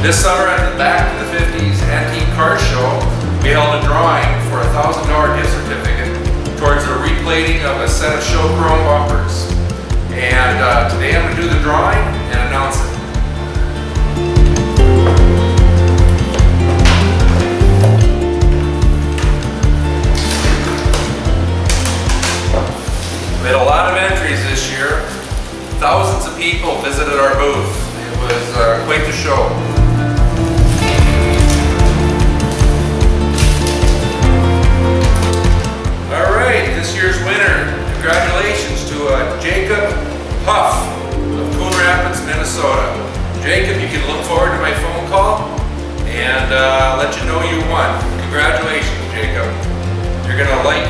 This summer at the Back to the 50s Antique Car Show, we held a drawing for a $1,000 gift certificate towards the replating of a set of show chrome bumpers. And today I'm going to do the drawing and announce it. We had a lot of entries this year. Thousands of people visited our booth. It was quite the show. All right, this year's winner. Congratulations to Jacob Huff of Coon Rapids, Minnesota. Jacob, you can look forward to my phone call and let you know you won. Congratulations, Jacob. You're gonna like